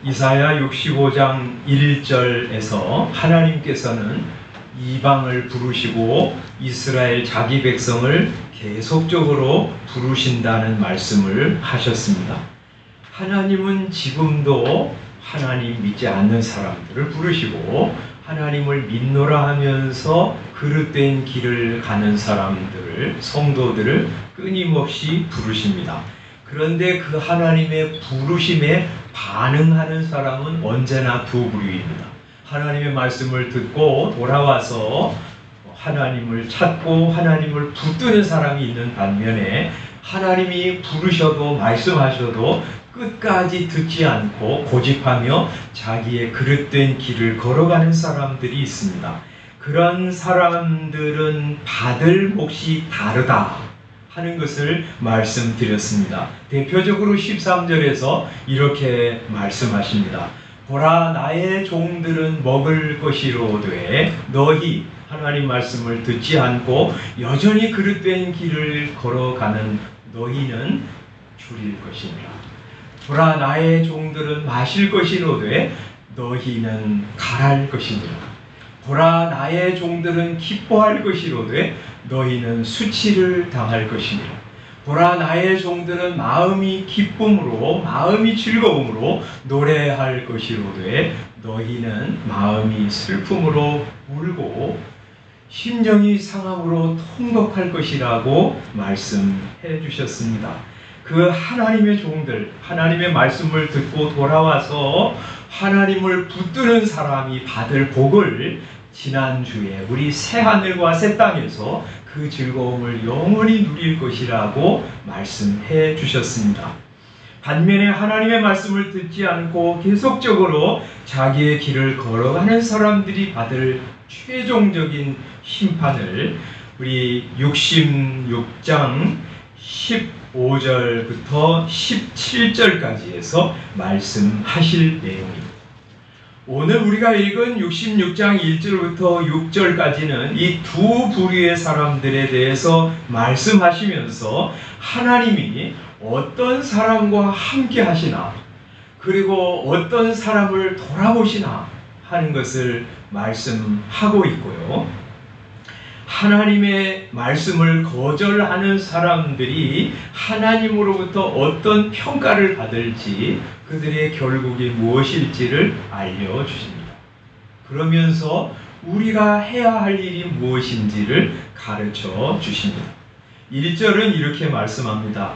이사야 65장 1절에서 하나님께서는 이방을 부르시고 이스라엘 자기 백성을 계속적으로 부르신다는 말씀을 하셨습니다. 하나님은 지금도 하나님 믿지 않는 사람들을 부르시고 하나님을 믿노라 하면서 그릇된 길을 가는 사람들을, 성도들을 끊임없이 부르십니다. 그런데 그 하나님의 부르심에 반응하는 사람은 언제나 두 부류입니다. 하나님의 말씀을 듣고 돌아와서 하나님을 찾고 하나님을 붙드는 사람이 있는 반면에 하나님이 부르셔도 말씀하셔도 끝까지 듣지 않고 고집하며 자기의 그릇된 길을 걸어가는 사람들이 있습니다. 그런 사람들은 받을 몫이 다르다 하는 것을 말씀드렸습니다. 대표적으로 13절에서 이렇게 말씀하십니다. 보라, 나의 종들은 먹을 것이로되 너희, 하나님 말씀을 듣지 않고 여전히 그릇된 길을 걸어가는 너희는 줄일 것이니라. 보라, 나의 종들은 마실 것이로되 너희는 갈할 것이니라. 보라, 나의 종들은 기뻐할 것이로되 너희는 수치를 당할 것이니라. 보라, 나의 종들은 마음이 기쁨으로, 마음이 즐거움으로 노래할 것이로되 너희는 마음이 슬픔으로 울고 심정이 상함으로 통곡할 것이라고 말씀해 주셨습니다. 그 하나님의 종들, 하나님의 말씀을 듣고 돌아와서 하나님을 붙드는 사람이 받을 복을 지난주에 우리 새하늘과 새 땅에서 그 즐거움을 영원히 누릴 것이라고 말씀해 주셨습니다. 반면에 하나님의 말씀을 듣지 않고 계속적으로 자기의 길을 걸어가는 사람들이 받을 최종적인 심판을 우리 66장 15절부터 17절까지 해서 말씀하실 내용입니다. 오늘 우리가 읽은 66장 1절부터 6절까지는 이 두 부류의 사람들에 대해서 말씀하시면서 하나님이 어떤 사람과 함께 하시나, 그리고 어떤 사람을 돌아보시나 하는 것을 말씀하고 있고요. 하나님의 말씀을 거절하는 사람들이 하나님으로부터 어떤 평가를 받을지, 그들의 결국이 무엇일지를 알려주십니다. 그러면서 우리가 해야 할 일이 무엇인지를 가르쳐 주십니다. 1절은 이렇게 말씀합니다.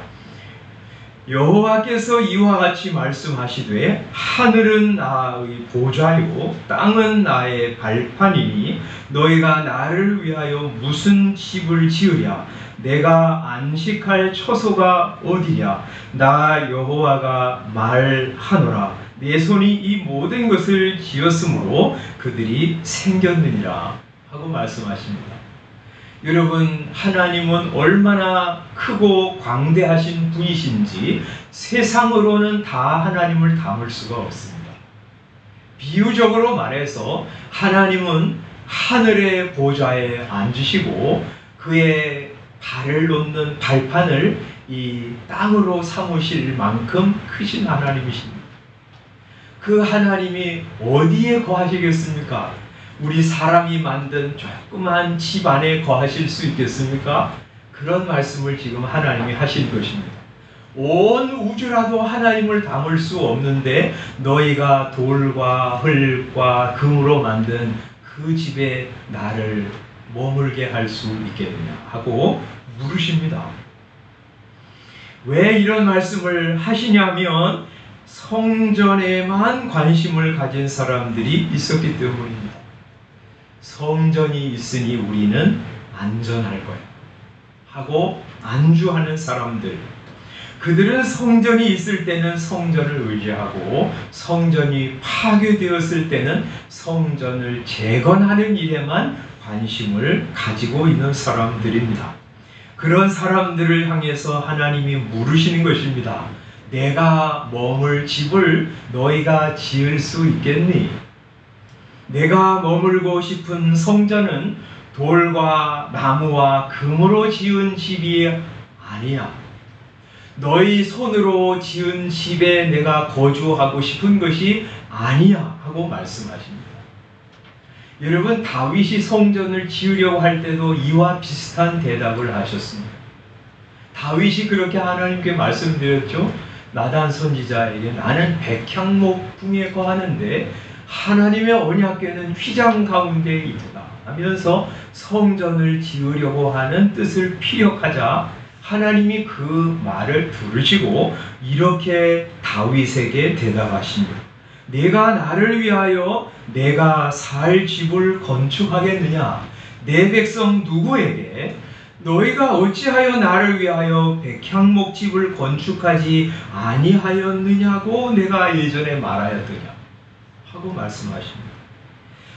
여호와께서 이와 같이 말씀하시되 하늘은 나의 보좌요 땅은 나의 발판이니 너희가 나를 위하여 무슨 집을 지으랴. 내가 안식할 처소가 어디랴. 나 여호와가 말하노라. 내 손이 이 모든 것을 지었으므로 그들이 생겼느니라 하고 말씀하십니다. 여러분, 하나님은 얼마나 크고 광대하신 분이신지 세상으로는 다 하나님을 담을 수가 없습니다. 비유적으로 말해서 하나님은 하늘의 보좌에 앉으시고 그의 발을 놓는 발판을 이 땅으로 삼으실 만큼 크신 하나님이십니다. 그 하나님이 어디에 거하시겠습니까? 우리 사람이 만든 조그만 집 안에 거하실 수 있겠습니까? 그런 말씀을 지금 하나님이 하신 것입니다. 온 우주라도 하나님을 담을 수 없는데 너희가 돌과 흙과 금으로 만든 그 집에 나를 머물게 할 수 있겠느냐 하고 물으십니다. 왜 이런 말씀을 하시냐면 성전에만 관심을 가진 사람들이 있었기 때문입니다. 성전이 있으니 우리는 안전할 거야 하고 안주하는 사람들, 그들은 성전이 있을 때는 성전을 의지하고 성전이 파괴되었을 때는 성전을 재건하는 일에만 관심을 가지고 있는 사람들입니다. 그런 사람들을 향해서 하나님이 물으시는 것입니다. 내가 머물 집을 너희가 지을 수 있겠니? 내가 머물고 싶은 성전은 돌과 나무와 금으로 지은 집이 아니야. 너희 손으로 지은 집에 내가 거주하고 싶은 것이 아니야 하고 말씀하십니다. 여러분, 다윗이 성전을 지으려고 할 때도 이와 비슷한 대답을 하셨습니다. 다윗이 그렇게 하나님께 말씀드렸죠. 나단 선지자에게 나는 백향목 궁에 거하는데 하나님의 언약궤는 휘장 가운데 있다 하면서 성전을 지으려고 하는 뜻을 피력하자 하나님이 그 말을 들으시고 이렇게 다윗에게 대답하십니다. 내가 나를 위하여 내가 살 집을 건축하겠느냐? 내 백성 누구에게 너희가 어찌하여 나를 위하여 백향목 집을 건축하지 아니하였느냐고 내가 예전에 말하였더냐 하고 말씀하십니다.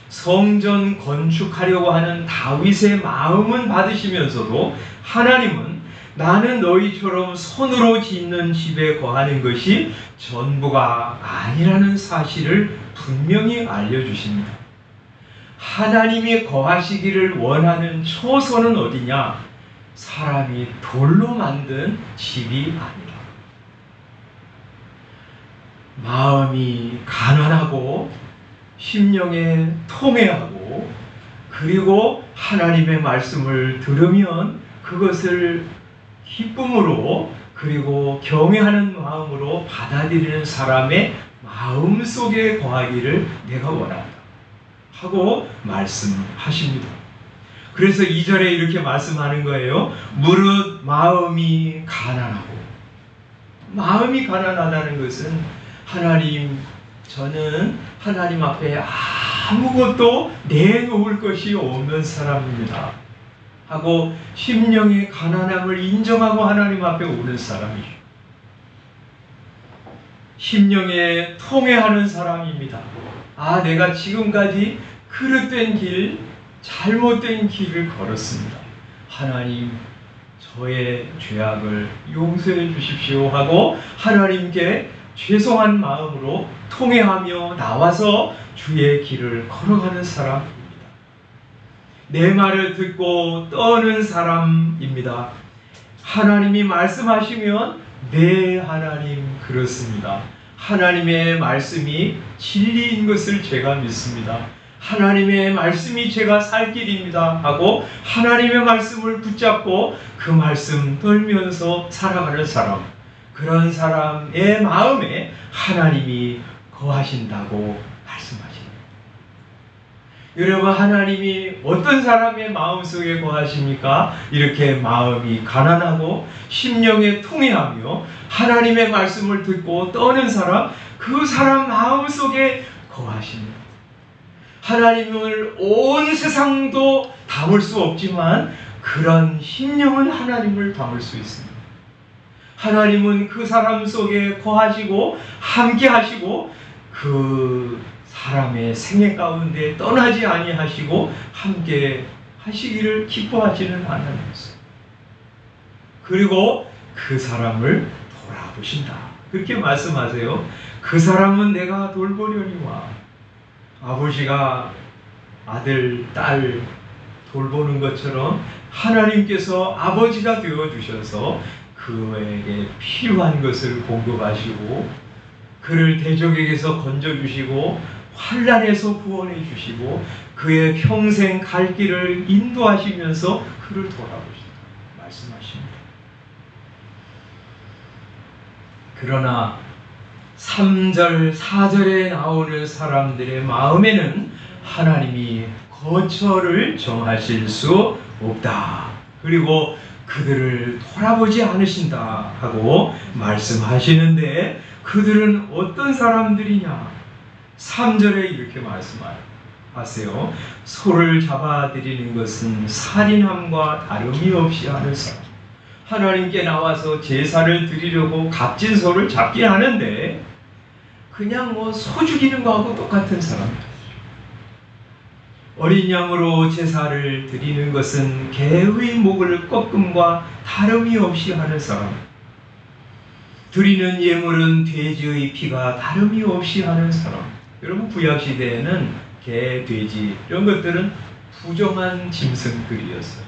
성전 건축하려고 하는 다윗의 마음은 받으시면서도 하나님은 나는 너희처럼 손으로 짓는 집에 거하는 것이 전부가 아니라는 사실을 분명히 알려주십니다. 하나님이 거하시기를 원하는 처소는 어디냐? 사람이 돌로 만든 집이 아니라. 마음이 가난하고 심령에 통회하고 그리고 하나님의 말씀을 들으면 그것을 기쁨으로 그리고 경외하는 마음으로 받아들이는 사람의 마음속에 거하기를 내가 원한다 하고 말씀하십니다. 그래서 2절에 이렇게 말씀하는 거예요. 무릇 마음이 가난하고. 마음이 가난하다는 것은 하나님, 저는 하나님 앞에 아무것도 내놓을 것이 없는 사람입니다 하고 심령의 가난함을 인정하고 하나님 앞에 오는 사람이죠. 심령에 통회하는 사람입니다. 내가 지금까지 그릇된 길, 잘못된 길을 걸었습니다. 하나님, 저의 죄악을 용서해 주십시오 하고 하나님께 죄송한 마음으로 통회하며 나와서 주의 길을 걸어가는 사람입니다. 내 말을 듣고 떠는 사람입니다. 하나님이 말씀하시면 네, 하나님, 그렇습니다. 하나님의 말씀이 진리인 것을 제가 믿습니다. 하나님의 말씀이 제가 살 길입니다 하고 하나님의 말씀을 붙잡고 그 말씀 떨면서 살아가는 사람, 그런 사람의 마음에 하나님이 거하신다고 말씀하십니다. 여러분, 하나님이 어떤 사람의 마음속에 거하십니까? 이렇게 마음이 가난하고 심령에 통회하며 하나님의 말씀을 듣고 떠는 사람, 그 사람 마음속에 거하십니다. 하나님을 온 세상도 담을 수 없지만 그런 심령은 하나님을 담을 수 있습니다. 하나님은 그 사람 속에 거하시고 함께 하시고 그 사람의 생애 가운데 떠나지 아니하시고 함께 하시기를 기뻐하시는 하나님이십니다. 그리고 그 사람을 돌아보신다. 그렇게 말씀하세요. 그 사람은 내가 돌보려니와. 아버지가 아들, 딸 돌보는 것처럼 하나님께서 아버지가 되어주셔서 그에게 필요한 것을 공급하시고 그를 대적에게서 건져주시고 환난에서 구원해 주시고 그의 평생 갈 길을 인도하시면서 그를 돌아보신다 말씀하십니다. 그러나 3절, 4절에 나오는 사람들의 마음에는 하나님이 거처를 정하실 수 없다. 그리고 그들을 돌아보지 않으신다 하고 말씀하시는데 그들은 어떤 사람들이냐? 3절에 이렇게 말씀하세요. 소를 잡아들이는 것은 살인함과 다름이 없이 하는 사람. 하나님께 나와서 제사를 드리려고 값진 소를 잡긴 하는데 그냥 소 죽이는 거하고 똑같은 사람들. 어린 양으로 제사를 드리는 것은 개의 목을 꺾음과 다름이 없이 하는 사람. 드리는 예물은 돼지의 피가 다름이 없이 하는 사람. 여러분, 구약시대에는 개, 돼지 이런 것들은 부정한 짐승들이었어요.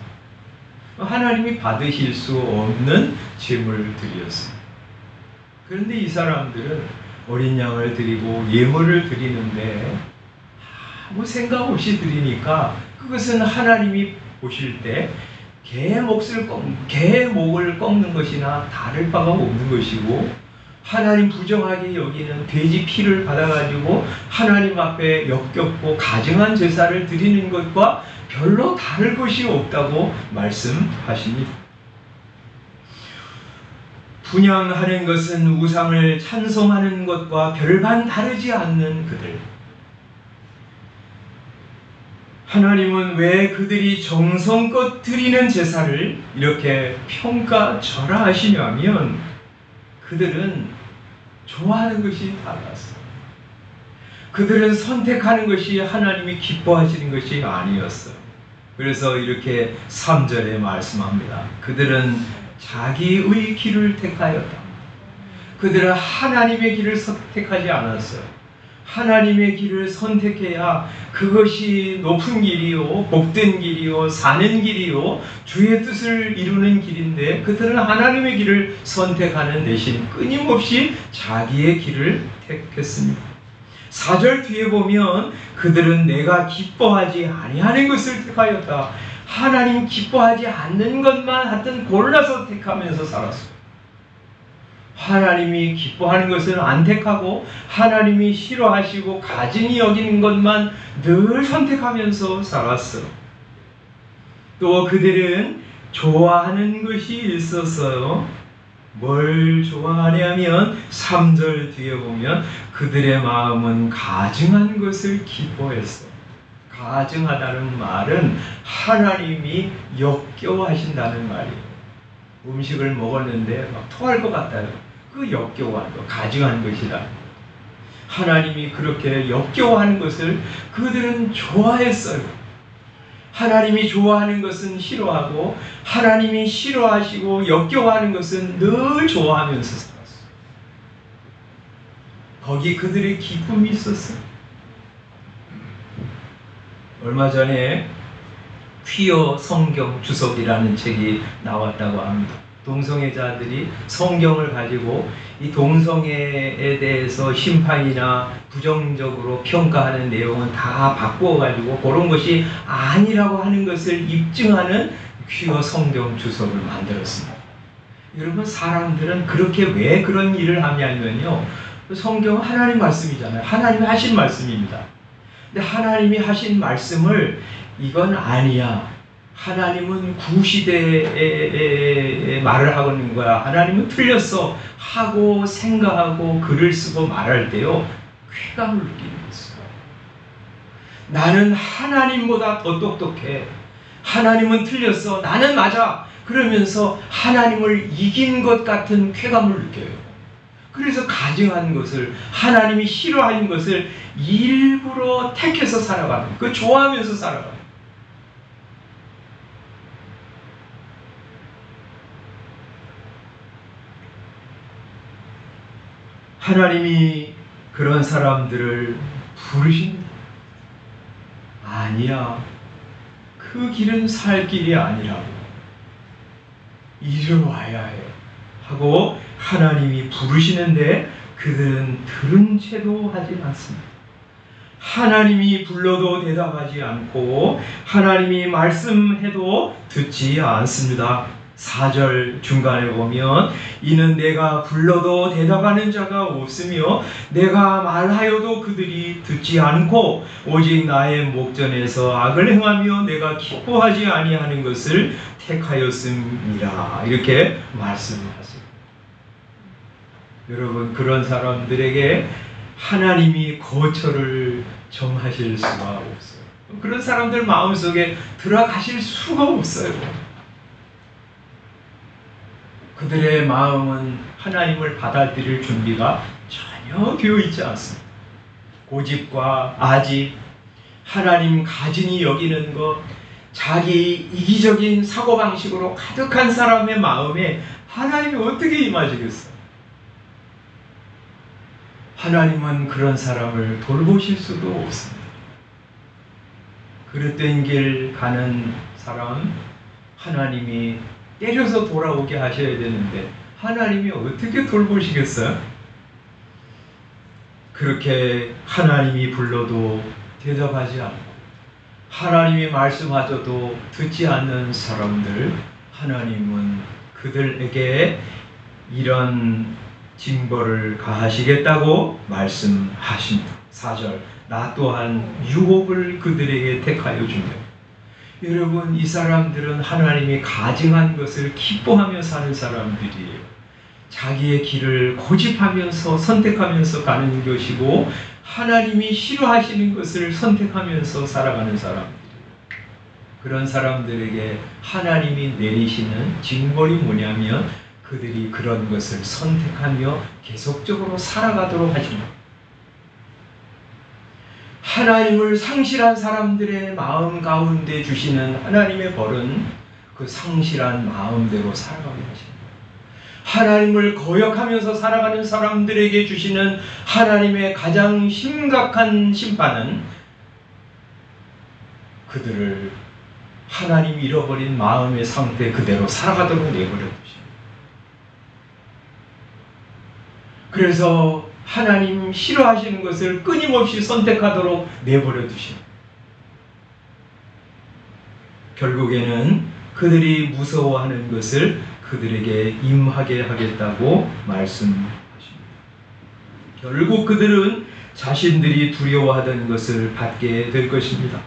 하나님이 받으실 수 없는 제물들이었어요. 그런데 이 사람들은 어린 양을 드리고 예물을 드리는데 아무 생각 없이 드리니까 그것은 하나님이 보실 때 개 목을 꺾는 것이나 다를 바가 없는 것이고, 하나님 부정하게 여기는 돼지 피를 받아가지고 하나님 앞에 역겹고 가증한 제사를 드리는 것과 별로 다를 것이 없다고 말씀하십니다. 분향하는 것은 우상을 찬송하는 것과 별반 다르지 않는 그들. 하나님은 왜 그들이 정성껏 드리는 제사를 이렇게 평가절하하시냐면, 그들은 좋아하는 것이 달랐어요. 그들은 선택하는 것이 하나님이 기뻐하시는 것이 아니었어요. 그래서 이렇게 3절에 말씀합니다. 그들은 자기의 길을 택하였다. 그들은 하나님의 길을 선택하지 않았어요. 하나님의 길을 선택해야 그것이 높은 길이요, 복된 길이요, 사는 길이요, 주의 뜻을 이루는 길인데, 그들은 하나님의 길을 선택하는 대신 끊임없이 자기의 길을 택했습니다. 4절 뒤에 보면 그들은 내가 기뻐하지 아니하는 것을 택하였다. 하나님 기뻐하지 않는 것만 하여튼 골라서 택하면서 살았어요. 하나님이 기뻐하는 것은 안 택하고 하나님이 싫어하시고 가증히 여기는 것만 늘 선택하면서 살았어요. 또 그들은 좋아하는 것이 있었어요. 뭘 좋아하냐면 3절 뒤에 보면 그들의 마음은 가증한 것을 기뻐했어요. 가증하다는 말은 하나님이 역겨워하신다는 말이에요. 음식을 먹었는데 막 토할 것 같아요. 그 역겨워한 것, 가증한 것이다. 하나님이 그렇게 역겨워하는 것을 그들은 좋아했어요. 하나님이 좋아하는 것은 싫어하고, 하나님이 싫어하시고 역겨워하는 것은 늘 좋아하면서 살았어요. 거기 그들의 기쁨이 있었어요. 얼마 전에 퀴어 성경 주석이라는 책이 나왔다고 합니다. 동성애자들이 성경을 가지고 이 동성애에 대해서 심판이나 부정적으로 평가하는 내용은 다 바꾸어 가지고 그런 것이 아니라고 하는 것을 입증하는 퀴어 성경 주석을 만들었습니다. 여러분, 사람들은 그렇게 왜 그런 일을 하냐면요, 성경은 하나님 말씀이잖아요. 하나님이 하신 말씀입니다. 근데 하나님이 하신 말씀을 이건 아니야, 하나님은 구시대에 말을 하고 있는 거야, 하나님은 틀렸어 하고 생각하고 글을 쓰고 말할 때요, 쾌감을 느끼는 거죠. 나는 하나님보다 더 똑똑해, 하나님은 틀렸어, 나는 맞아, 그러면서 하나님을 이긴 것 같은 쾌감을 느껴요. 그래서 가증한 것을, 하나님이 싫어하는 것을 일부러 택해서 살아가는, 그 좋아하면서 살아가는. 하나님이 그런 사람들을 부르십니다. 아니야, 그 길은 살 길이 아니라고, 이리로 와야 해 하고 하나님이 부르시는데 그들은 들은 채도 하지 않습니다. 하나님이 불러도 대답하지 않고 하나님이 말씀해도 듣지 않습니다. 4절 중간에 보면 이는 내가 불러도 대답하는 자가 없으며 내가 말하여도 그들이 듣지 않고 오직 나의 목전에서 악을 행하며 내가 기뻐하지 아니하는 것을 택하였음이라, 이렇게 말씀하십니다. 여러분, 그런 사람들에게 하나님이 거처를 정하실 수가 없어요. 그런 사람들 마음속에 들어가실 수가 없어요. 그들의 마음은 하나님을 받아들일 준비가 전혀 되어 있지 않습니다. 고집과 아집, 하나님 가증히 여기는 것, 자기 이기적인 사고방식으로 가득한 사람의 마음에 하나님이 어떻게 임하시겠어요? 하나님은 그런 사람을 돌보실 수도 없습니다. 그릇된 길 가는 사람, 하나님이 때려서 돌아오게 하셔야 되는데 하나님이 어떻게 돌보시겠어요? 그렇게 하나님이 불러도 대답하지 않고 하나님이 말씀하셔도 듣지 않는 사람들, 하나님은 그들에게 이런 징벌을 가하시겠다고 말씀하십니다. 4절, 나 또한 유혹을 그들에게 택하여 준다. 여러분, 이 사람들은 하나님이 가증한 것을 기뻐하며 사는 사람들이에요. 자기의 길을 고집하면서 선택하면서 가는 것이고 하나님이 싫어하시는 것을 선택하면서 살아가는 사람들이에요. 그런 사람들에게 하나님이 내리시는 징벌이 뭐냐면 그들이 그런 것을 선택하며 계속적으로 살아가도록 하십니다. 하나님을 상실한 사람들의 마음 가운데 주시는 하나님의 벌은 그 상실한 마음대로 살아가게 하십니다. 하나님을 거역하면서 살아가는 사람들에게 주시는 하나님의 가장 심각한 심판은 그들을 하나님이 잃어버린 마음의 상태 그대로 살아가도록 내버려 두십니다. 그래서 하나님 싫어하시는 것을 끊임없이 선택하도록 내버려 두십니다. 결국에는 그들이 무서워하는 것을 그들에게 임하게 하겠다고 말씀하십니다. 결국 그들은 자신들이 두려워하던 것을 받게 될 것입니다.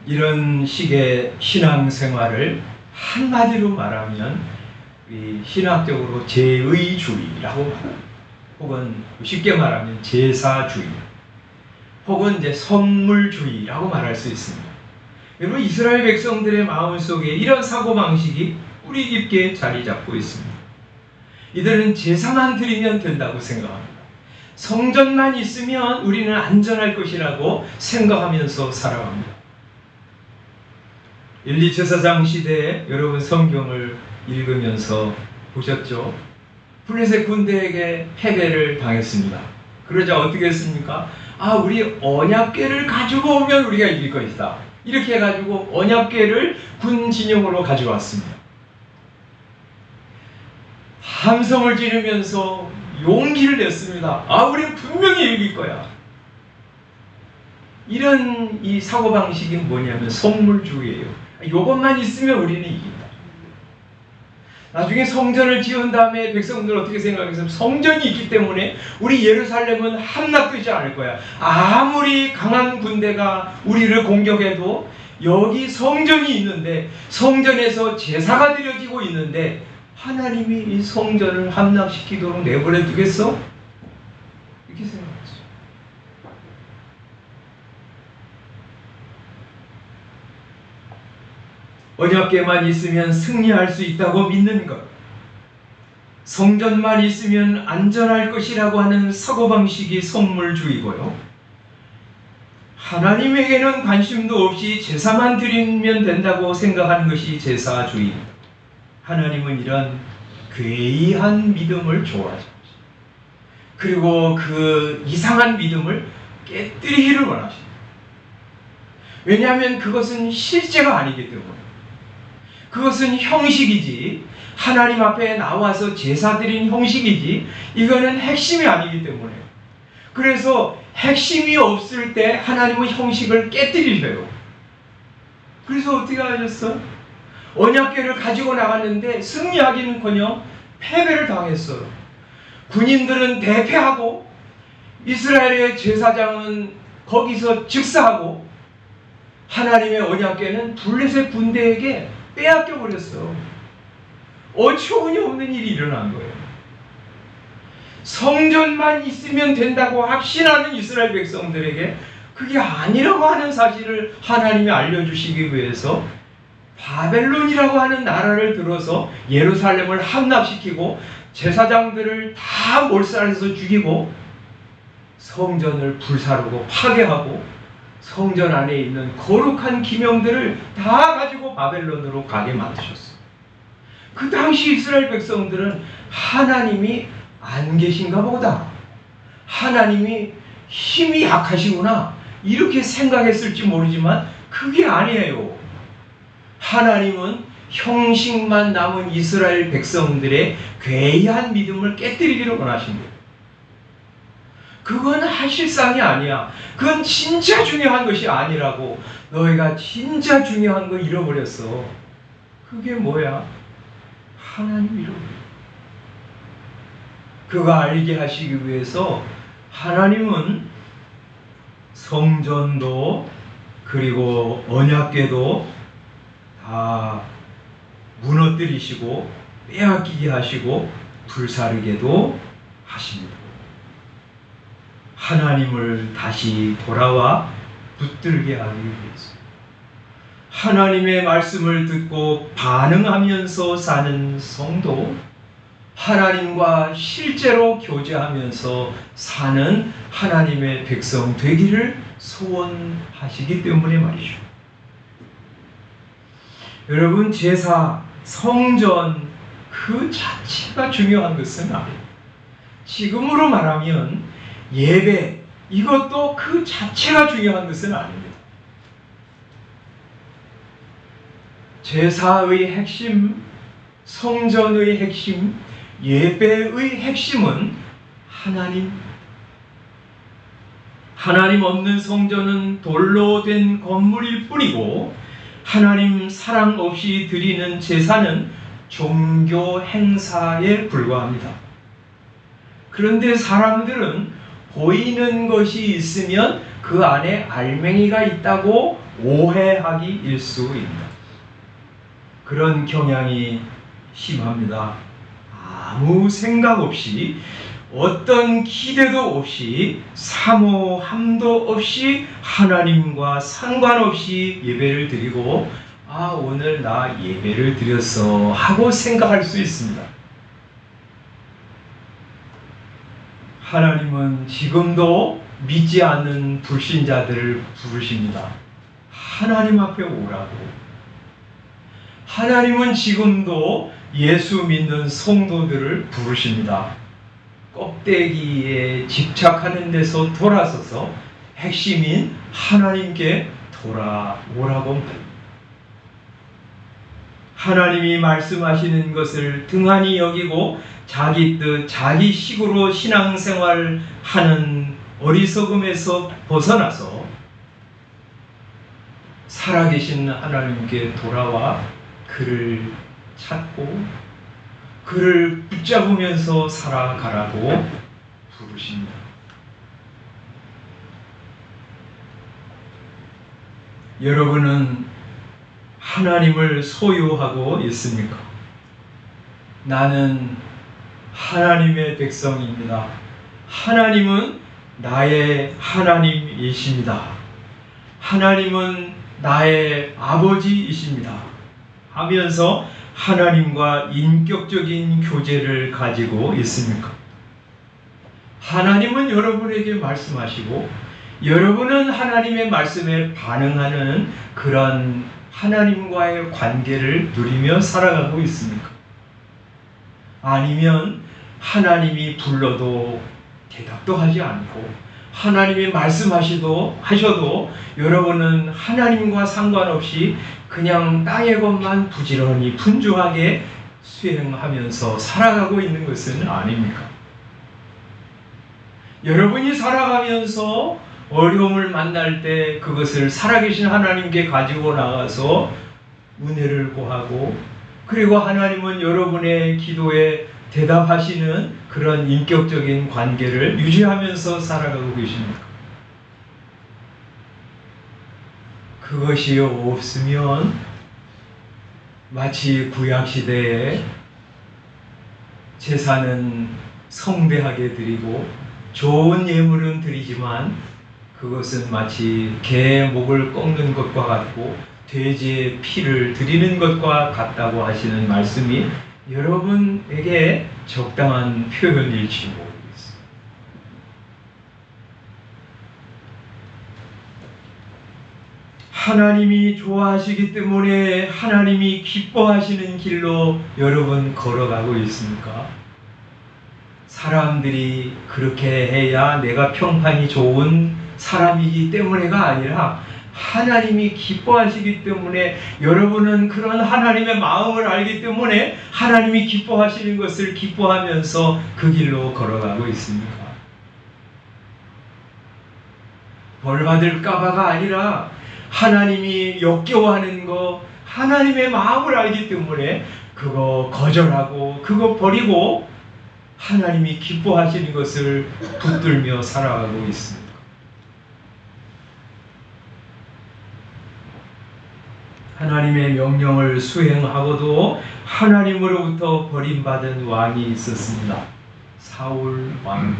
이런 식의 신앙생활을 한마디로 말하면 신학적으로 제의주의라고 말합니다. 혹은 쉽게 말하면 제사주의, 혹은 이제 선물주의라고 말할 수 있습니다. 여러분, 이스라엘 백성들의 마음속에 이런 사고방식이 뿌리 깊게 자리 잡고 있습니다. 이들은 제사만 드리면 된다고 생각합니다. 성전만 있으면 우리는 안전할 것이라고 생각하면서 살아갑니다. 1, 2 제사장 시대에 여러분 성경을 읽으면서 보셨죠? 블레셋 군대에게 패배를 당했습니다. 그러자 어떻게 했습니까? 우리 언약궤를 가지고 오면 우리가 이길 것이다. 이렇게 해가지고 언약궤를 군 진영으로 가져왔습니다. 함성을 지르면서 용기를 냈습니다. 우리는 분명히 이길 거야. 이런 이 사고방식이 뭐냐면 선물주의예요. 이것만 있으면 우리는 이긴다. 나중에 성전을 지은 다음에 백성들 어떻게 생각했어요? 성전이 있기 때문에 우리 예루살렘은 함락되지 않을 거야. 아무리 강한 군대가 우리를 공격해도 여기 성전이 있는데, 성전에서 제사가 드려지고 있는데 하나님이 이 성전을 함락시키도록 내버려 두겠어? 이렇게 생각했어요. 언약궤만 있으면 승리할 수 있다고 믿는 것, 성전만 있으면 안전할 것이라고 하는 사고방식이 선물주의고요. 하나님에게는 관심도 없이 제사만 드리면 된다고 생각하는 것이 제사주의입니다. 하나님은 이런 괴이한 믿음을 좋아하십니다. 그리고 그 이상한 믿음을 깨뜨리기를 원하십니다. 왜냐하면 그것은 실제가 아니기 때문에. 그것은 형식이지, 하나님 앞에 나와서 제사 드린 형식이지, 이거는 핵심이 아니기 때문에. 그래서 핵심이 없을 때 하나님은 형식을 깨뜨리셔요. 그래서 어떻게 하셨어? 언약궤를 가지고 나갔는데 승리하기는커녕 패배를 당했어요. 군인들은 대패하고 이스라엘의 제사장은 거기서 즉사하고 하나님의 언약궤는 블레셋 군대에게 빼앗겨 버렸어. 어처구니 없는 일이 일어난 거예요. 성전만 있으면 된다고 확신하는 이스라엘 백성들에게 그게 아니라고 하는 사실을 하나님이 알려주시기 위해서 바벨론이라고 하는 나라를 들어서 예루살렘을 함락시키고 제사장들을 다 몰살해서 죽이고 성전을 불사르고 파괴하고 성전 안에 있는 거룩한 기명들을 다 가지고 바벨론으로 가게 만드셨어요. 그 당시 이스라엘 백성들은 하나님이 안 계신가 보다, 하나님이 힘이 약하시구나, 이렇게 생각했을지 모르지만 그게 아니에요. 하나님은 형식만 남은 이스라엘 백성들의 괴이한 믿음을 깨뜨리기를 원하신 거예요. 그건 하실상이 아니야. 그건 진짜 중요한 것이 아니라고. 너희가 진짜 중요한 거 잃어버렸어. 그게 뭐야? 하나님 잃어버렸어. 그거 알게 하시기 위해서 하나님은 성전도 그리고 언약궤도 다 무너뜨리시고 빼앗기게 하시고 불사르게도 하십니다. 하나님을 다시 돌아와 붙들게 하기 위해서 하나님의 말씀을 듣고 반응하면서 사는 성도, 하나님과 실제로 교제하면서 사는 하나님의 백성 되기를 소원하시기 때문에 말이죠. 여러분, 제사, 성전 그 자체가 중요한 것은 아니에요. 지금으로 말하면 예배, 이것도 그 자체가 중요한 것은 아닙니다. 제사의 핵심, 성전의 핵심, 예배의 핵심은 하나님. 하나님 없는 성전은 돌로 된 건물일 뿐이고, 하나님 사랑 없이 드리는 제사는 종교 행사에 불과합니다. 그런데 사람들은 보이는 것이 있으면 그 안에 알맹이가 있다고 오해하기 일쑤입니다. 그런 경향이 심합니다. 아무 생각 없이, 어떤 기대도 없이, 사모함도 없이 하나님과 상관없이 예배를 드리고, 아, 오늘 나 예배를 드렸어 하고 생각할 수 있습니다. 하나님은 지금도 믿지 않는 불신자들을 부르십니다. 하나님 앞에 오라고. 하나님은 지금도 예수 믿는 성도들을 부르십니다. 껍데기에 집착하는 데서 돌아서서 핵심인 하나님께 돌아오라고 말합니다. 하나님이 말씀하시는 것을 등한히 여기고 자기 뜻, 자기 식으로 신앙생활하는 어리석음에서 벗어나서 살아계신 하나님께 돌아와 그를 찾고 그를 붙잡으면서 살아가라고 부르십니다. 여러분은 하나님을 소유하고 있습니까? 나는 하나님의 백성입니다. 하나님은 나의 하나님이십니다. 하나님은 나의 아버지이십니다. 하면서 하나님과 인격적인 교제를 가지고 있습니까? 하나님은 여러분에게 말씀하시고 여러분은 하나님의 말씀에 반응하는 그런 하나님과의 관계를 누리며 살아가고 있습니까? 아니면 하나님이 불러도 대답도 하지 않고 하나님이 말씀하셔도 여러분은 하나님과 상관없이 그냥 땅의 것만 부지런히 분주하게 수행하면서 살아가고 있는 것은 아닙니까? 여러분이 살아가면서 어려움을 만날 때 그것을 살아계신 하나님께 가지고 나가서 은혜를 구하고, 그리고 하나님은 여러분의 기도에 대답하시는 그런 인격적인 관계를 유지하면서 살아가고 계십니까? 그것이 없으면 마치 구약시대에 제사는 성대하게 드리고 좋은 예물은 드리지만 그것은 마치 개의 목을 꺾는 것과 같고 돼지의 피를 드리는 것과 같다고 하시는 말씀이 여러분에게 적당한 표현일지 모르겠습니다. 하나님이 좋아하시기 때문에 하나님이 기뻐하시는 길로 여러분 걸어가고 있습니까? 사람들이 그렇게 해야 내가 평판이 좋은 사람이기 때문에가 아니라 하나님이 기뻐하시기 때문에, 여러분은 그런 하나님의 마음을 알기 때문에 하나님이 기뻐하시는 것을 기뻐하면서 그 길로 걸어가고 있습니까? 벌 받을까봐가 아니라 하나님이 역겨워하는 거, 하나님의 마음을 알기 때문에 그거 거절하고 그거 버리고 하나님이 기뻐하시는 것을 붙들며 살아가고 있습니다. 하나님의 명령을 수행하고도 하나님으로부터 버림받은 왕이 있었습니다. 사울 왕.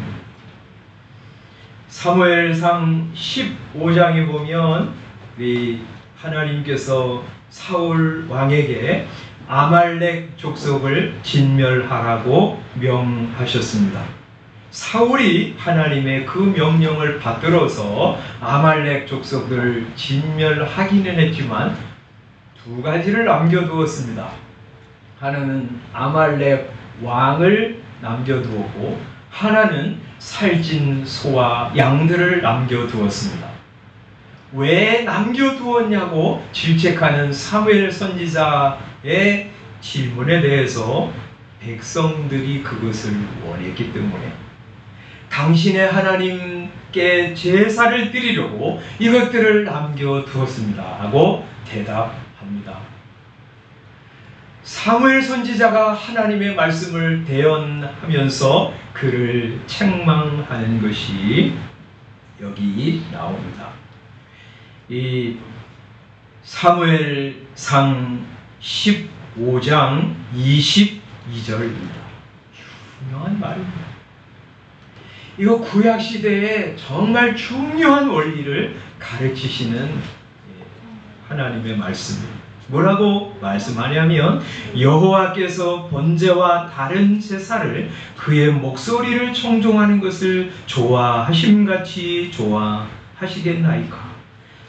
사무엘상 15장에 보면 우리 하나님께서 사울 왕에게 아말렉 족속을 진멸하라고 명하셨습니다. 사울이 하나님의 그 명령을 받들어서 아말렉 족속을 진멸하기는 했지만 두 가지를 남겨두었습니다. 하나는 아말렉 왕을 남겨두었고, 하나는 살찐 소와 양들을 남겨두었습니다. 왜 남겨두었냐고 질책하는 사무엘 선지자의 질문에 대해서 백성들이 그것을 원했기 때문에, 당신의 하나님께 제사를 드리려고 이것들을 남겨두었습니다 하고 대답합니다. 사무엘 선지자가 하나님의 말씀을 대언하면서 그를 책망하는 것이 여기 나옵니다. 이 사무엘상 15장 22절입니다. 중요한 말입니다. 이거 구약시대에 정말 중요한 원리를 가르치시는 하나님의 말씀입니다. 뭐라고 말씀하냐면, 여호와께서 번제와 다른 제사를 그의 목소리를 청종하는 것을 좋아하심같이 좋아하시겠나이까.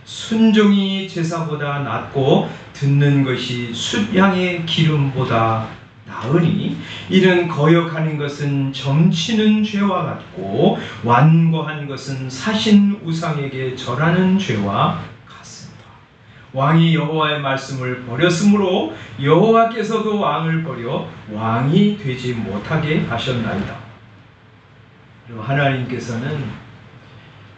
순종이 제사보다 낫고 듣는 것이 숫양의 기름보다 나으니, 이는 거역하는 것은 점치는 죄와 같고 완고한 것은 사신 우상에게 절하는 죄와 같습니다. 왕이 여호와의 말씀을 버렸으므로 여호와께서도 왕을 버려 왕이 되지 못하게 하셨나이다. 그리고 하나님께서는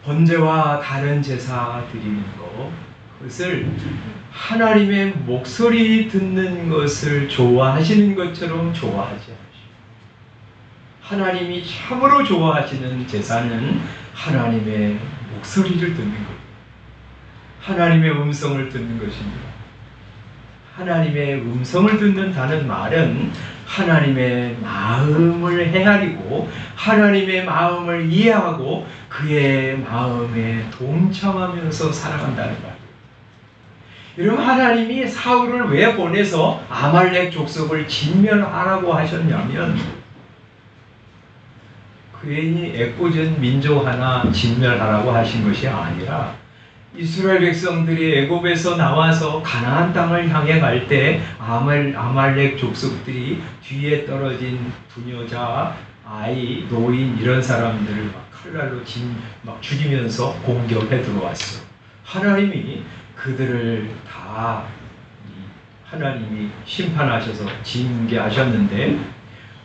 번제와 다른 제사 드리는 것, 그것을 하나님의 목소리 듣는 것을 좋아하시는 것처럼 좋아하지 않으시고, 하나님이 참으로 좋아하시는 제사는 하나님의 목소리를 듣는 것, 하나님의 음성을 듣는 것입니다. 하나님의 음성을 듣는다는 말은 하나님의 마음을 헤아리고 하나님의 마음을 이해하고 그의 마음에 동참하면서 살아간다는 말이에요. 여러분, 하나님이 사울을 왜 보내서 아말렉 족속을 진멸하라고 하셨냐면, 괜히 애꿎은 민족 하나 진멸하라고 하신 것이 아니라, 이스라엘 백성들이 애굽에서 나와서 가나안 땅을 향해 갈 때 아말렉 족속들이 뒤에 떨어진 부녀자, 아이, 노인 이런 사람들을 막 칼날로 막 죽이면서 공격해 들어왔어요. 하나님이 그들을 다 하나님이 심판하셔서 징계하셨는데,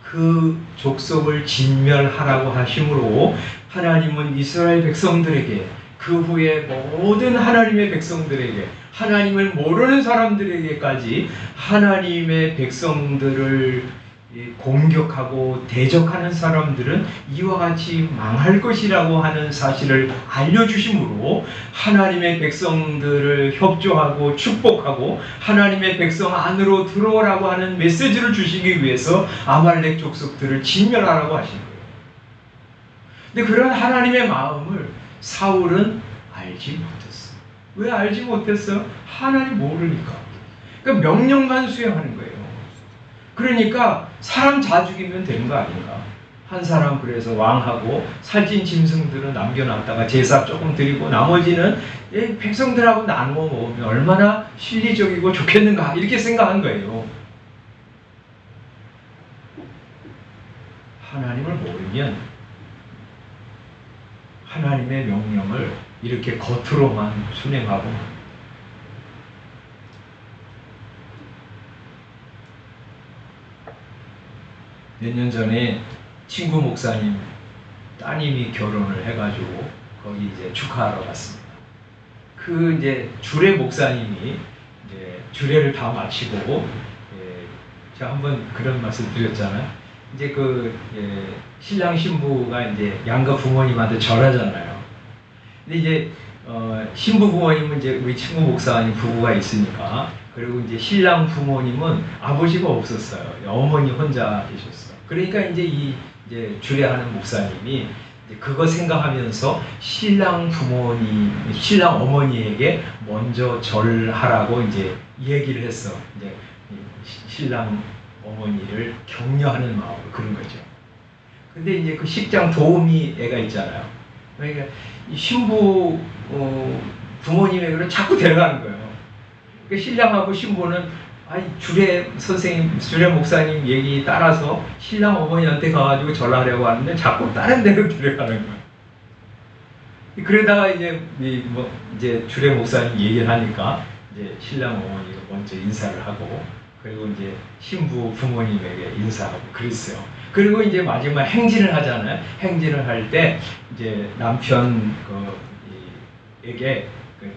그 족속을 진멸하라고 하심으로 하나님은 이스라엘 백성들에게, 그 후에 모든 하나님의 백성들에게, 하나님을 모르는 사람들에게까지 하나님의 백성들을 공격하고 대적하는 사람들은 이와 같이 망할 것이라고 하는 사실을 알려주심으로 하나님의 백성들을 협조하고 축복하고 하나님의 백성 안으로 들어오라고 하는 메시지를 주시기 위해서 아말렉 족속들을 진멸하라고 하신 거예요. 근데 그런 하나님의 마음을 사울은 알지 못했어요. 왜 알지 못했어요? 하나님 모르니까. 그러니까 명령만 수행하는 거예요. 그러니까 사람 다 죽이면 되는 거 아닌가? 한 사람 그래서 왕하고 살찐 짐승들은 남겨놨다가 제사 조금 드리고 나머지는 백성들하고 나누어 먹으면 얼마나 실리적이고 좋겠는가, 이렇게 생각한 거예요. 하나님을 모르면 하나님의 명령을 이렇게 겉으로만 순행하고 몇 년 전에 친구 목사님 따님이 결혼을 해가지고 거기 이제 축하하러 갔습니다. 그 이제 주례 목사님이 이제 주례를 다 마치고, 제가 한번 그런 말씀 드렸잖아요. 이제 신랑 신부가 이제 양가 부모님한테 절하잖아요. 근데 이제 신부 부모님은 이제 우리 친구 목사님 부부가 있으니까, 그리고 이제 신랑 부모님은 아버지가 없었어요. 어머니 혼자 계셨어요. 그러니까 이제 주례하는 목사님이 이제 그거 생각하면서 신랑 어머니에게 먼저 절하라고 이제 얘기를 했어. 이제 신랑 어머니를 격려하는 마음으로 그런 거죠. 근데 이제 그 식장 도우미 애가 있잖아요. 그러니까 이 신부 부모님에게로 자꾸 데려가는 거예요. 그러니까 신랑하고 신부는 주례 선생님, 주례 목사님 얘기 따라서 신랑 어머니한테 가가지고 절하려고 하는데 자꾸 다른 데로 데려가는 거예요. 그러다가 이제 주례 목사님 얘기를 하니까 이제 신랑 어머니가 먼저 인사를 하고, 그리고 이제 신부 부모님에게 인사하고 그랬어요. 그리고 이제 마지막 행진을 하잖아요. 행진을 할 때 이제 남편에게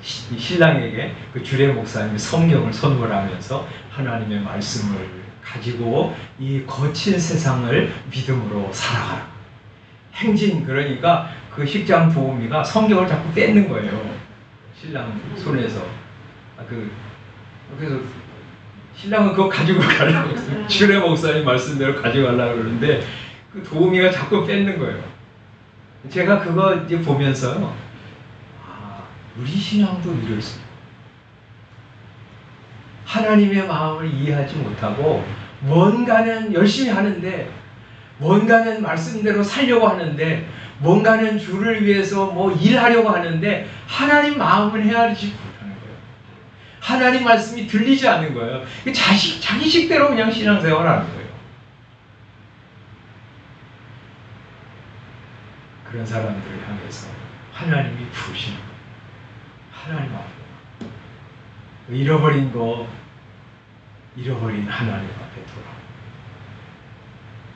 신랑에게 그 주례 목사님이 성경을 선물하면서 하나님의 말씀을 가지고 이 거친 세상을 믿음으로 살아가라. 행진, 그러니까 그 식장 도우미가 성경을 자꾸 뺏는 거예요. 신랑 손에서. 그래서 신랑은 그거 가지고 가려고 주례 목사님 말씀대로 가지고 가려고 그러는데 그 도우미가 자꾸 뺏는 거예요. 제가 그거 이제 보면서요, 우리 신앙도 이럴 수 있어요. 하나님의 마음을 이해하지 못하고 뭔가는 열심히 하는데, 뭔가는 말씀대로 살려고 하는데, 뭔가는 주를 위해서 뭐 일하려고 하는데 하나님 마음을 헤아리지 못하는 거예요. 하나님 말씀이 들리지 않는 거예요. 자기 식대로 그냥 신앙생활을 하는 거예요. 그런 사람들을 향해서 하나님이 부르시는 거예요. 하나님 앞에 잃어버린 하나님 앞에 돌아와.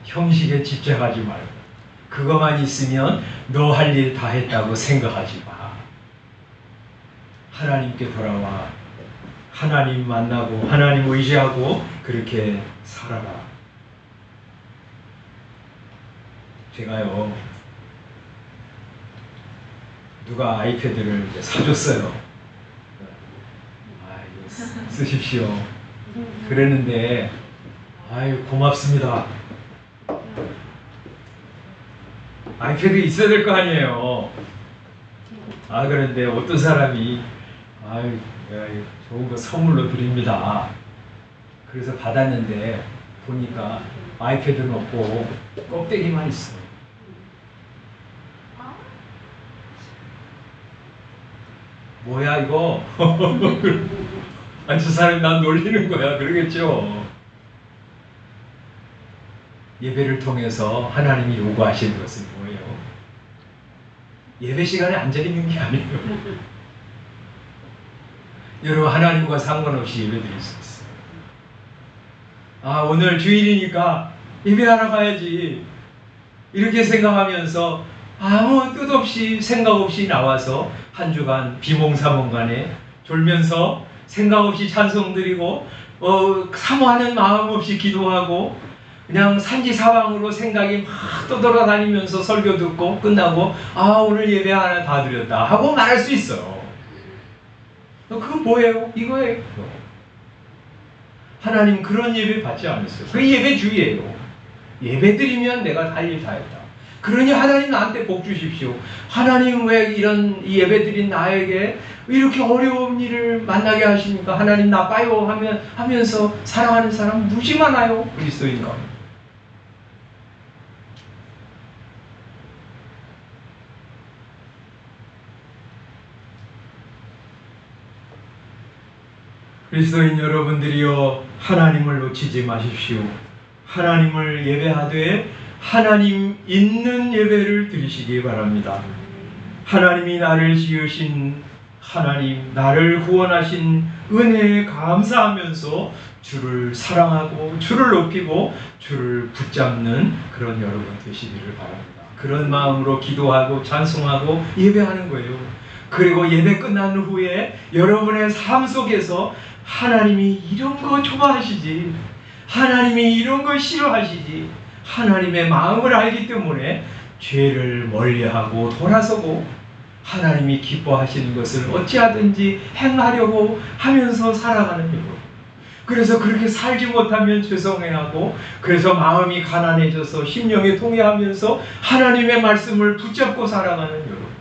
형식에 집착하지 말고, 그것만 있으면 너 할 일 다 했다고 생각하지 마. 하나님께 돌아와 하나님 만나고 하나님 의지하고 그렇게 살아라. 제가요, 누가 아이패드를 사줬어요. 이거 쓰십시오. 그랬는데, 고맙습니다. 아이패드 있어야 될 거 아니에요. 그런데 어떤 사람이 좋은 거 선물로 드립니다. 그래서 받았는데 보니까 아이패드는 없고 껍데기만 있어. 뭐야 이거? 저 사람이 난 놀리는 거야. 그러겠죠. 예배를 통해서 하나님이 요구하시는 것은 뭐예요? 예배 시간에 앉아있는 게 아니에요. 여러분, 하나님과 상관없이 예배드릴 수 있어요. 오늘 주일이니까 예배하러 가야지, 이렇게 생각하면서 아무 뜻 없이 생각 없이 나와서 한 주간 비몽사몽간에 졸면서 생각 없이 찬송 드리고 사모하는 마음 없이 기도하고 그냥 산지사방으로 생각이 막 떠돌아다니면서 설교 듣고 끝나고 오늘 예배 하나 다 드렸다 하고 말할 수 있어요. 그건 뭐예요? 이거예요. 하나님 그런 예배 받지 않으세요. 그 예배 주의예요. 예배 드리면 내가 할 일 다 했다. 그러니 하나님 나한테 복 주십시오. 하나님 왜 이런 예배 드린 나에게 이렇게 어려운 일을 만나게 하십니까? 하나님 나빠요 하면서 사랑하는 사람 무지 많아요. 그리스도인 가운데. 그리스도인 여러분들이여, 하나님을 놓치지 마십시오. 하나님을 예배하되 하나님 있는 예배를 드리시기 바랍니다. 하나님이 나를 지으신 하나님, 나를 구원하신 은혜에 감사하면서 주를 사랑하고 주를 높이고 주를 붙잡는 그런 여러분 되시기를 바랍니다. 그런 마음으로 기도하고 찬송하고 예배하는 거예요. 그리고 예배 끝난 후에 여러분의 삶 속에서 하나님이 이런 거 좋아하시지, 하나님이 이런 거 싫어하시지, 하나님의 마음을 알기 때문에 죄를 멀리하고 돌아서고 하나님이 기뻐하시는 것을 어찌하든지 행하려고 하면서 살아가는 여러분. 그래서 그렇게 살지 못하면 죄송해하고, 그래서 마음이 가난해져서 심령이 통해하면서 하나님의 말씀을 붙잡고 살아가는 여러분.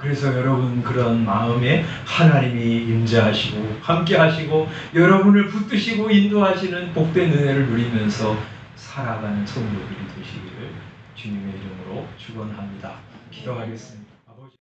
그래서 여러분 그런 마음에 하나님이 임재하시고 함께하시고 여러분을 붙드시고 인도하시는 복된 은혜를 누리면서 살아가는 성도들이 되시기를 주님의 이름으로 축원합니다. 기도하겠습니다.